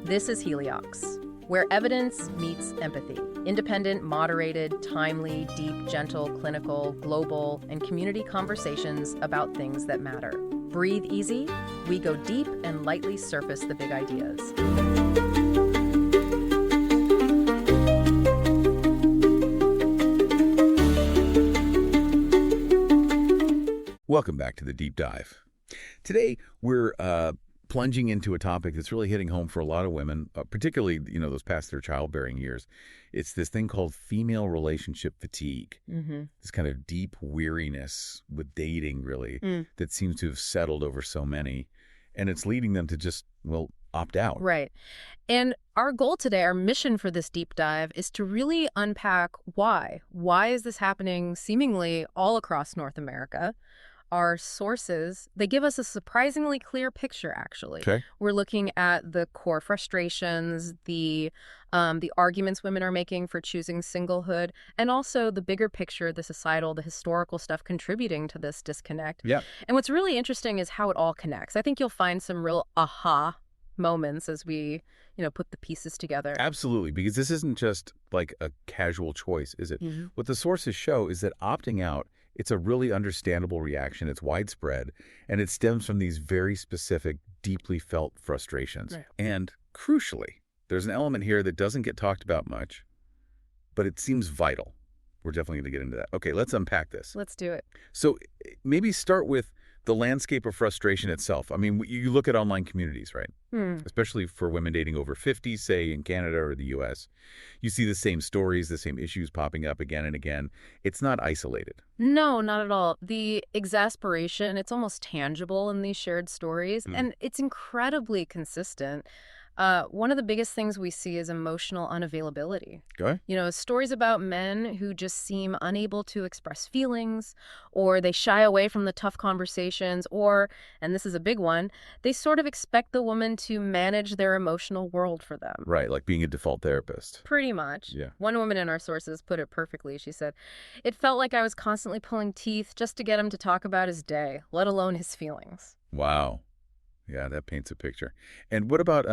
This is Heliox, where evidence meets empathy. Independent, moderated, timely, deep, gentle, clinical, global, and community conversations about things that matter. Breathe easy. We go deep and lightly surface the big ideas. Welcome back to the Deep Dive. Today, we're plunging into a topic that's really hitting home for a lot of women, particularly, those past their childbearing years. It's this thing called female relationship fatigue, this kind of deep weariness with dating, really, that seems to have settled over so many. And it's leading them to just, opt out. Right. And our goal today, our mission for this deep dive, is to really unpack why. Why is this happening seemingly all across North America? Our sources, they give us a surprisingly clear picture, actually. Okay. We're looking at the core frustrations, the arguments women are making for choosing singlehood, and also the bigger picture, the societal, the historical stuff contributing to this disconnect. Yeah. And what's really interesting is how it all connects. I think you'll find some real aha moments as we, put the pieces together. Absolutely, because this isn't just like a casual choice, is it? What the sources show is that opting out, it's a really understandable reaction. It's widespread, and it stems from these very specific, deeply felt frustrations. Right. And crucially, there's an element here that doesn't get talked about much, but it seems vital. We're definitely going to get into that. Okay, let's unpack this. Let's do it. So maybe start with the landscape of frustration itself. I mean, you look at online communities, right? Especially for women dating over 50, say in Canada or the U.S. You see the same stories, the same issues popping up again and again. It's not isolated. No, not at all. The exasperation, it's almost tangible in these shared stories, and it's incredibly consistent. One of the biggest things we see is emotional unavailability. Okay. Stories about men who just seem unable to express feelings, or they shy away from the tough conversations, or, and this is a big one, they sort of expect the woman to manage their emotional world for them. Right, like being a default therapist. Pretty much. Yeah. One woman in our sources put it perfectly. She said, "It felt like I was constantly pulling teeth just to get him to talk about his day, let alone his feelings." Wow. Yeah, that paints a picture. And what about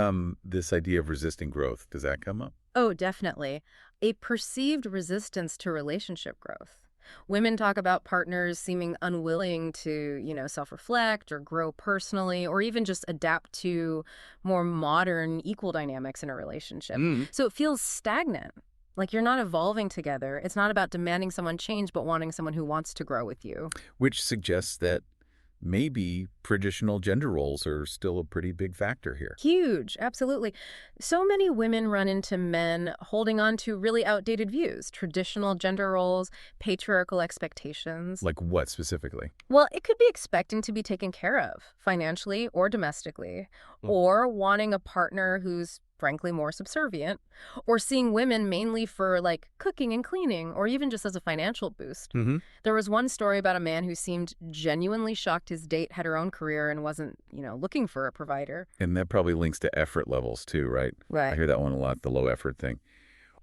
this idea of resisting growth? Does that come up? Oh, definitely. A perceived resistance to relationship growth. Women talk about partners seeming unwilling to, self-reflect or grow personally, or even just adapt to more modern equal dynamics in a relationship. So it feels stagnant. Like you're not evolving together. It's not about demanding someone change, but wanting someone who wants to grow with you. Which suggests that maybe traditional gender roles are still a pretty big factor here. Huge, absolutely. So many women run into men holding on to really outdated views, traditional gender roles, patriarchal expectations. Like what specifically? Well, it could be expecting to be taken care of financially or domestically, or wanting a partner who's frankly more subservient, or seeing women mainly for cooking and cleaning, or even just as a financial boost. There was one story about a man who seemed genuinely shocked his date had her own career and wasn't, looking for a provider. And that probably links to effort levels too, right? Right. I hear that one a lot, the low effort thing.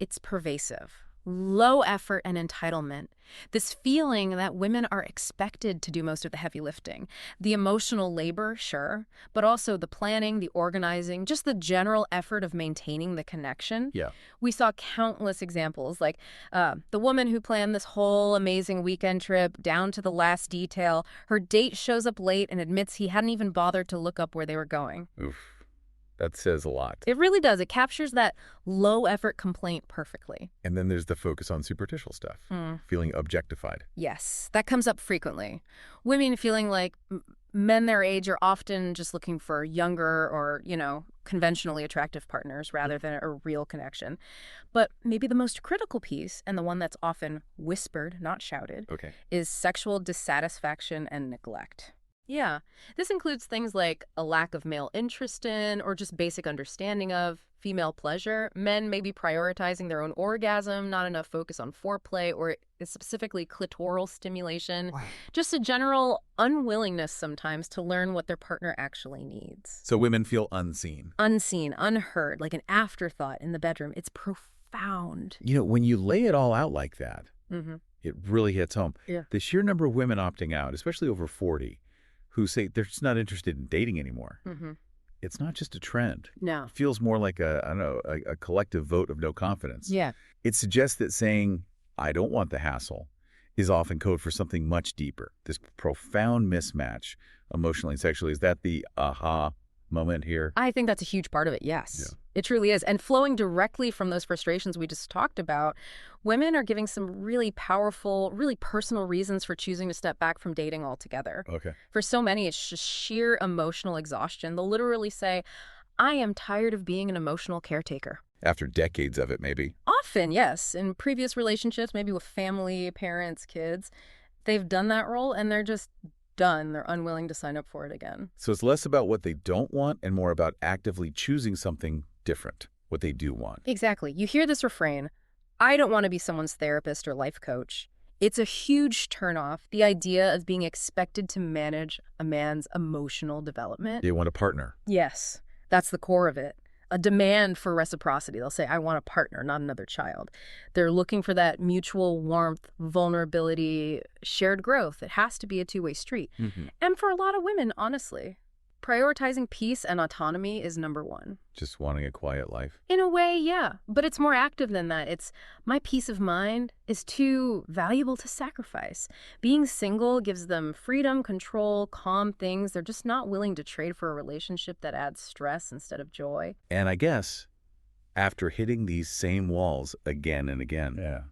It's pervasive. Low effort and entitlement. This feeling that women are expected to do most of the heavy lifting. The emotional labor, sure, but also the planning, the organizing, just the general effort of maintaining the connection. Yeah. We saw countless examples, like the woman who planned this whole amazing weekend trip down to the last detail. Her date shows up late and admits he hadn't even bothered to look up where they were going. Oof. That says a lot. It really does. It captures that low-effort complaint perfectly. And then there's the focus on superficial stuff, feeling objectified. Yes, that comes up frequently. Women feeling like men their age are often just looking for younger or, conventionally attractive partners rather than a real connection. But maybe the most critical piece, and the one that's often whispered, not shouted, is sexual dissatisfaction and neglect. Yeah, this includes things like a lack of male interest in or just basic understanding of female pleasure. Men may be prioritizing their own orgasm, not enough focus on foreplay or specifically clitoral stimulation. Just a general unwillingness sometimes to learn what their partner actually needs. So women feel unseen. Unseen, unheard, like an afterthought in the bedroom. It's profound. When you lay it all out like that, it really hits home. Yeah. The sheer number of women opting out, especially over 40, who say they're just not interested in dating anymore. it's not just a trend. No. It feels more like I don't know, a collective vote of no confidence. Yeah. It suggests that saying, I don't want the hassle, is often code for something much deeper. This profound mismatch, emotionally and sexually. Is that the aha moment here? I think that's a huge part of it, yes. Yeah. It truly is. And flowing directly from those frustrations we just talked about, women are giving some really powerful, really personal reasons for choosing to step back from dating altogether. Okay. For so many, it's just sheer emotional exhaustion. They'll literally say, I am tired of being an emotional caretaker. After decades of it, maybe. Often, yes. In previous relationships, maybe with family, parents, kids, they've done that role and they're just done. They're unwilling to sign up for it again. So it's less about what they don't want and more about actively choosing something different, what they do want. Exactly. You hear this refrain, I don't want to be someone's therapist or life coach. It's a huge turnoff, the idea of being expected to manage a man's emotional development. They want a partner. Yes, that's the core of it. A demand for reciprocity. They'll say, I want a partner, not another child. They're looking for that mutual warmth, vulnerability, shared growth. It has to be a two-way street. And for a lot of women, honestly, prioritizing peace and autonomy is number one. Just wanting a quiet life. In a way, yeah. But it's more active than that. It's my peace of mind is too valuable to sacrifice. Being single gives them freedom, control, calm things. They're just not willing to trade for a relationship that adds stress instead of joy. And I guess after hitting these same walls again and again,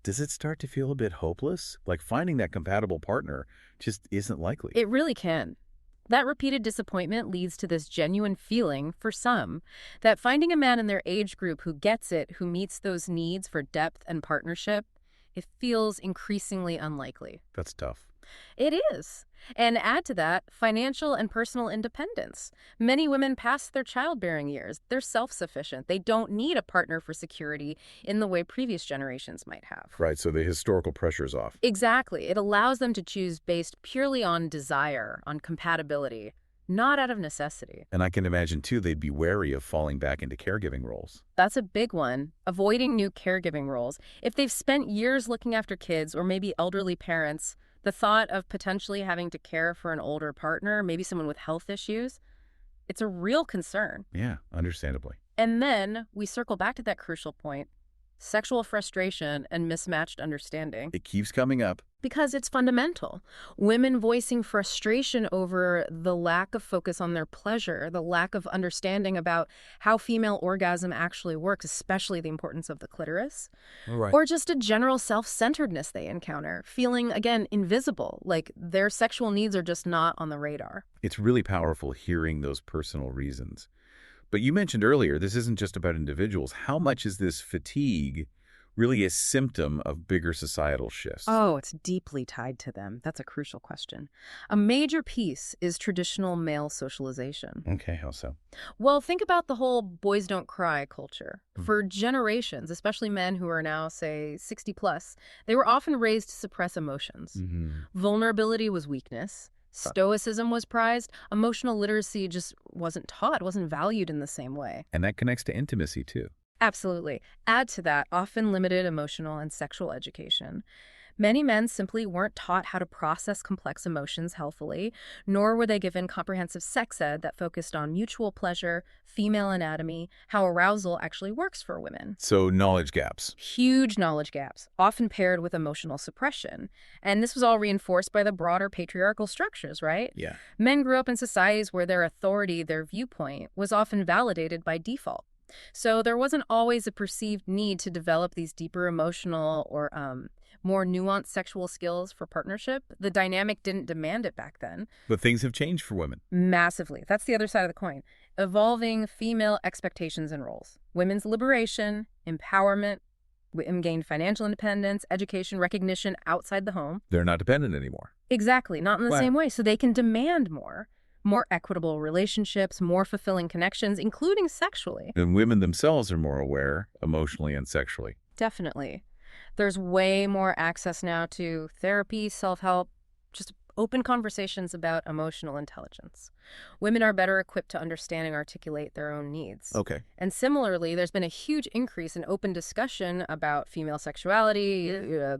does it start to feel a bit hopeless? Like finding that compatible partner just isn't likely. It really can. That repeated disappointment leads to this genuine feeling, for some, that finding a man in their age group who gets it, who meets those needs for depth and partnership, it feels increasingly unlikely. That's tough. It is. And add to that, financial and personal independence. Many women past their childbearing years. They're self-sufficient. They don't need a partner for security in the way previous generations might have. Right, so the historical pressure's off. Exactly. It allows them to choose based purely on desire, on compatibility, not out of necessity. And I can imagine, too, they'd be wary of falling back into caregiving roles. That's a big one. Avoiding new caregiving roles. If they've spent years looking after kids or maybe elderly parents, the thought of potentially having to care for an older partner, maybe someone with health issues, it's a real concern. Yeah, understandably. And then we circle back to that crucial point, sexual frustration and mismatched understanding. It keeps coming up. Because it's fundamental. Women voicing frustration over the lack of focus on their pleasure, the lack of understanding about how female orgasm actually works, especially the importance of the clitoris, Right. or just a general self-centeredness they encounter, feeling, again, invisible, like their sexual needs are just not on the radar. It's really powerful hearing those personal reasons. But you mentioned earlier, this isn't just about individuals. How much is this fatigue really a symptom of bigger societal shifts? Oh, it's deeply tied to them. That's a crucial question. A major piece is traditional male socialization. Okay, how so? Well, think about the whole boys don't cry culture. For generations, especially men who are now, say, 60 plus, they were often raised to suppress emotions. Vulnerability was weakness. Stoicism was prized. Emotional literacy just wasn't taught, wasn't valued in the same way. And that connects to intimacy, too. Absolutely. Add to that often limited emotional and sexual education. Many men simply weren't taught how to process complex emotions healthily, nor were they given comprehensive sex ed that focused on mutual pleasure, female anatomy, how arousal actually works for women. So knowledge gaps. Huge knowledge gaps, often paired with emotional suppression. And this was all reinforced by the broader patriarchal structures, right? Yeah. Men grew up in societies where their authority, their viewpoint, was often validated by default. So there wasn't always a perceived need to develop these deeper emotional or more nuanced sexual skills for partnership. The dynamic didn't demand it back then. But things have changed for women. Massively. That's the other side of the coin. Evolving female expectations and roles. Women's liberation, empowerment, women gained financial independence, education, recognition outside the home. They're not dependent anymore. Exactly. Not in the Right. same way. So they can demand more equitable relationships, more fulfilling connections, including sexually. And women themselves are more aware, emotionally and sexually. Definitely. There's way more access now to therapy, self-help, just open conversations about emotional intelligence. Women are better equipped to understand and articulate their own needs. Okay. And similarly, there's been a huge increase in open discussion about female sexuality,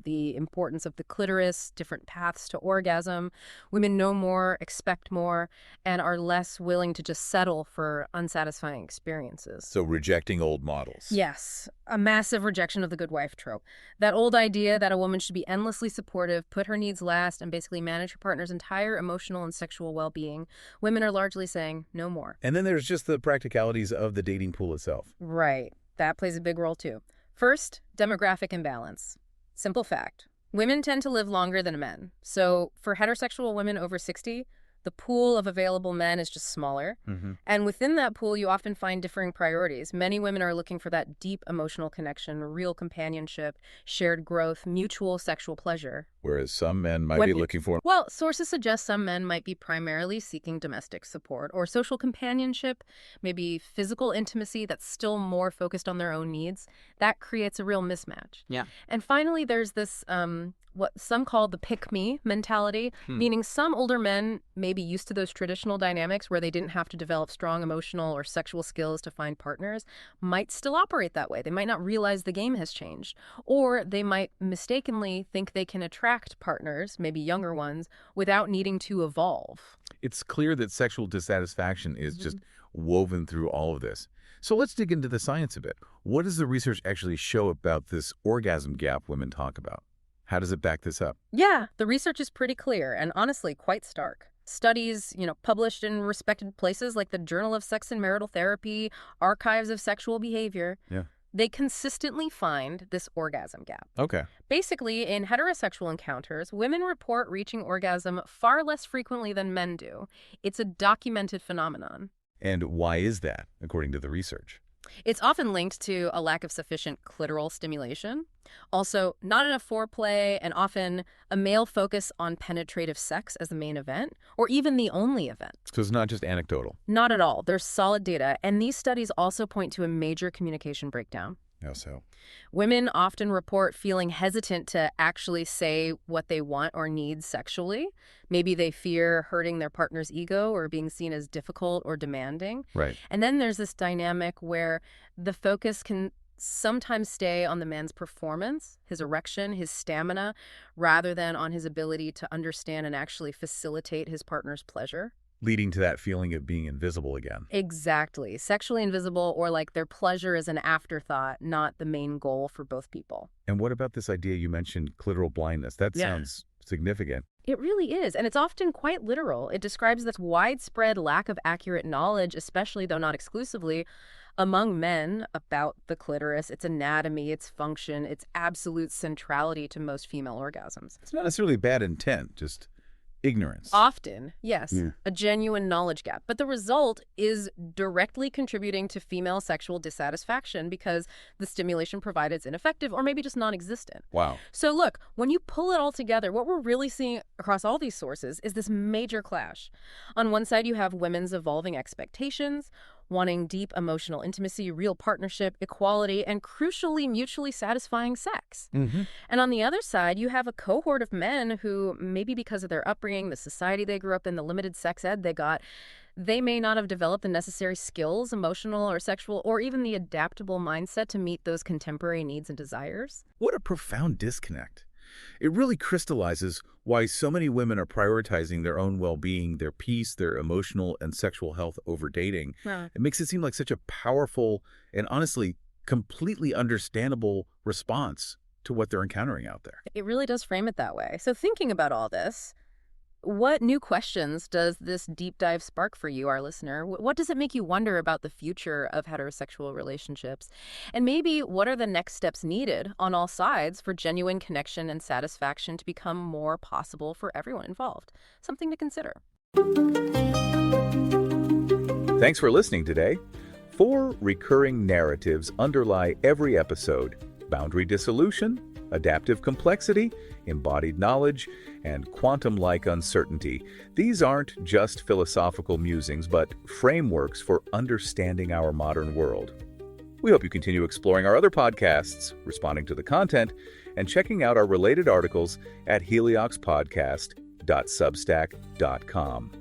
the importance of the clitoris, different paths to orgasm. Women know more, expect more, and are less willing to just settle for unsatisfying experiences. So rejecting old models. Yes, a massive rejection of the good wife trope. That old idea that a woman should be endlessly supportive, put her needs last, and basically manage her partner's entire emotional and sexual well-being. Women are largely saying no more. And then there's just the practicalities of the dating pool itself. Right. That plays a big role too. First, demographic imbalance. Simple fact. Women tend to live longer than men. So for heterosexual women over 60, the pool of available men is just smaller. And within that pool, you often find differing priorities. Many women are looking for that deep emotional connection, real companionship, shared growth, mutual sexual pleasure. Whereas some men might be looking for... Well, sources suggest some men might be primarily seeking domestic support or social companionship, maybe physical intimacy that's still more focused on their own needs. That creates a real mismatch. Yeah. And finally, there's this what some call the pick-me mentality, meaning some older men may be used to those traditional dynamics where they didn't have to develop strong emotional or sexual skills to find partners, might still operate that way. They might not realize the game has changed. Or they might mistakenly think they can attract partners, maybe younger ones, without needing to evolve. It's clear that sexual dissatisfaction is just woven through all of this. So let's dig into the science a bit. What does the research actually show about this orgasm gap women talk about? How does it back this up? Yeah, the research is pretty clear and honestly quite stark. Studies, published in respected places like the Journal of Sex and Marital Therapy, Archives of Sexual Behavior, they consistently find this orgasm gap. Okay. Basically, in heterosexual encounters, women report reaching orgasm far less frequently than men do. It's a documented phenomenon. And why is that, according to the research? It's often linked to a lack of sufficient clitoral stimulation. Also, not enough foreplay, and often a male focus on penetrative sex as the main event, or even the only event. So it's not just anecdotal. Not at all. There's solid data, and these studies also point to a major communication breakdown. How so? Women often report feeling hesitant to actually say what they want or need sexually. Maybe they fear hurting their partner's ego or being seen as difficult or demanding. Right. And then there's this dynamic where the focus can sometimes stay on the man's performance, his erection, his stamina, rather than on his ability to understand and actually facilitate his partner's pleasure. Leading to that feeling of being invisible again. Exactly. Sexually invisible, or like their pleasure is an afterthought, not the main goal for both people. And what about this idea you mentioned, clitoral blindness? That sounds significant. It really is, and it's often quite literal. It describes this widespread lack of accurate knowledge, especially, though not exclusively, among men about the clitoris, its anatomy, its function, its absolute centrality to most female orgasms. It's not necessarily bad intent, just ignorance. Often, yes, a genuine knowledge gap. But the result is directly contributing to female sexual dissatisfaction because the stimulation provided is ineffective or maybe just non-existent. Wow. So look, when you pull it all together, what we're really seeing across all these sources is this major clash. On one side, you have women's evolving expectations, wanting deep emotional intimacy, real partnership, equality, and crucially, mutually satisfying sex. And on the other side, you have a cohort of men who, maybe because of their upbringing, the society they grew up in, the limited sex ed they got, they may not have developed the necessary skills, emotional or sexual, or even the adaptable mindset to meet those contemporary needs and desires. What a profound disconnect. It really crystallizes why so many women are prioritizing their own well-being, their peace, their emotional and sexual health over dating. It makes it seem like such a powerful and honestly completely understandable response to what they're encountering out there. It really does frame it that way. So thinking about all this, what new questions does this deep dive spark for you, our listener? What does it make you wonder about the future of heterosexual relationships? And maybe what are the next steps needed on all sides for genuine connection and satisfaction to become more possible for everyone involved? Something to consider. Thanks for listening today. 4 recurring narratives underlie every episode: boundary dissolution, adaptive complexity, embodied knowledge, and quantum-like uncertainty. These aren't just philosophical musings, but frameworks for understanding our modern world. We hope you continue exploring our other podcasts, responding to the content, and checking out our related articles at helioxpodcast.substack.com.